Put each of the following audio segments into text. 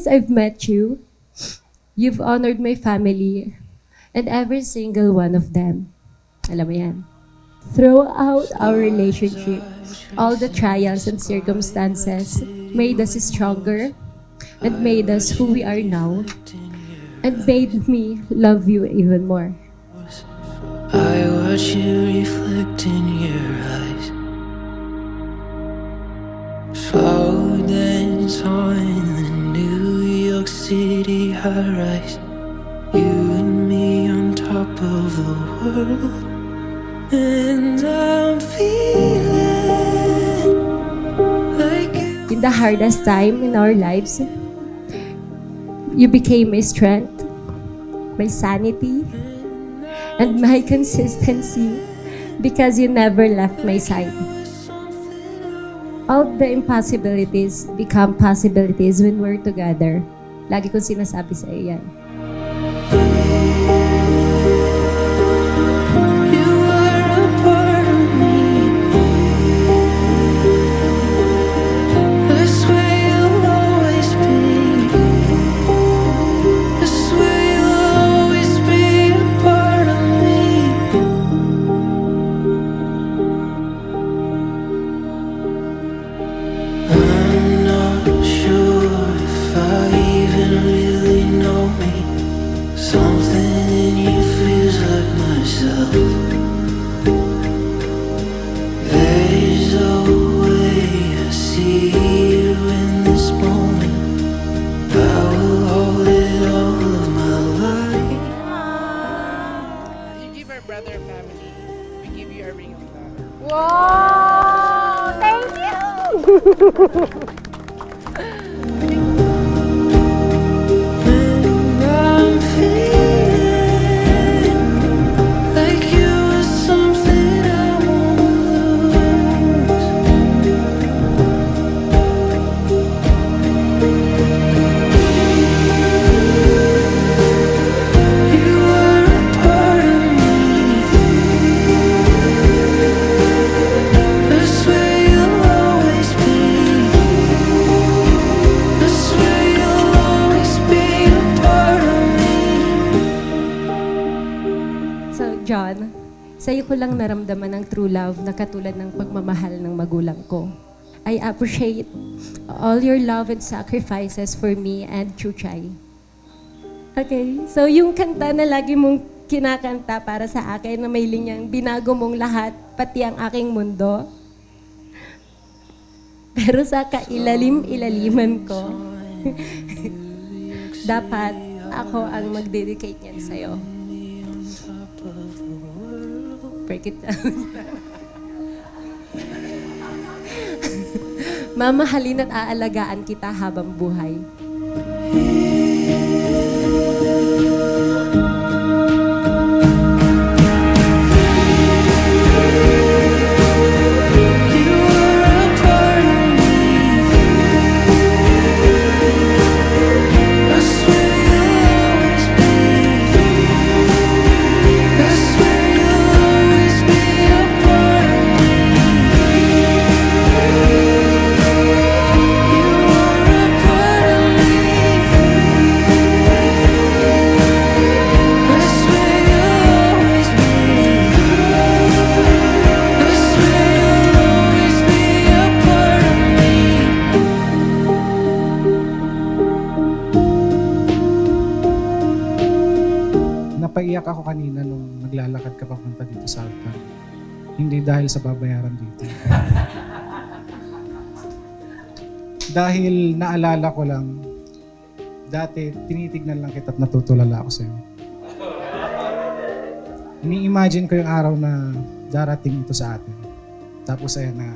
I've met you, you've honored my family and every single one of them. Alam mo yan. Throughout our relationship, all the trials and circumstances made us stronger and made us who we are now and made me love you even more. I watch you reflect in your eyes, slow dance on the New York City high rise. You and me on top of the world, and I'm feeling like you. In the hardest time in our lives, you became my strength, my sanity, and my consistency because you never left my side. All the impossibilities become possibilities when we're together. Lagi kong sinasabi sa iyo yan. You are a part of me. This way you'll always be. This way you'll always be a part of me. I'm not sure if I even really know me. Something in you feels like myself. There's a way I see you in this moment. I will hold it all of my life. You give our brother a family. We give you a ring of love. Wow! Thank you! And I'm feeling like you are something I won't lose. You are a part of me. This way you'll always be. This way you'll always be a part of me. So, John, sa'yo ko lang naramdaman ang true love na katulad ng pagmamahal ng magulang ko. I appreciate all your love and sacrifices for me and Chuchay. Okay, so yung kanta na lagi mong kinakanta para sa akin na may linyang binago mong lahat, pati ang aking mundo. Pero sa kailalim-ilaliman ko, dapat ako ang mag-dedicate niyan sa'yo. Break it down. Mamahalin at aalagaan kita habang buhay. You are a part of me. I swear you'll always be. I swear you'll always be a part of me. You are a part of me. I swear you'll always be. I swear you'll always be a part of me. Napaiyak ako kanina nung naglalakad ka papunta dito sa altar. Hindi dahil sa babayaran dito. Dahil naalala ko lang, dati tinitignan lang kita at natutulala ako sa'yo. Ini-imagine ko yung araw na darating ito sa atin. Tapos ayan na,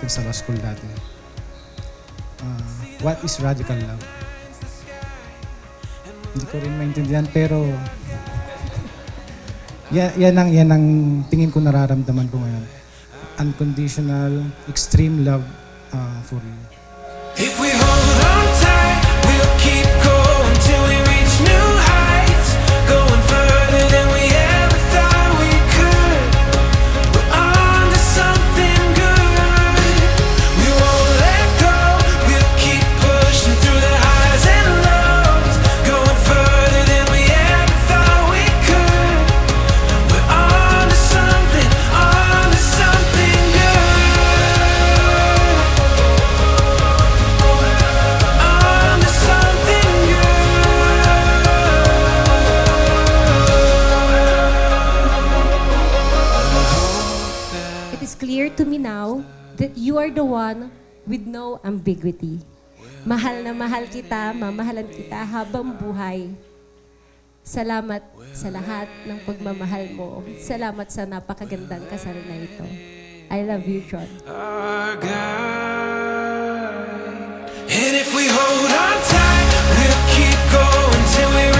sa law school dati. What is radical love? Hindi ko rin maintindihan, pero yan ang tingin ko nararamdaman ko ngayon. Unconditional, extreme love for you. If we hold on tight, we'll keep going till we reach new heights, going further than we ever thought we could. We're on to something good. We won't let go. We'll keep pushing through the highs and lows, going further than we ever thought we could. We're on to something good. On to something good. It is clear to me now that you are the one with no ambiguity. Mahal na mahal kita, mamahalan kita habang buhay. Salamat sa lahat ng pagmamahal mo. Salamat sa napakagandang kasal na ito. I love you, John. Our God. And if we hold on tight, we'll keep going till we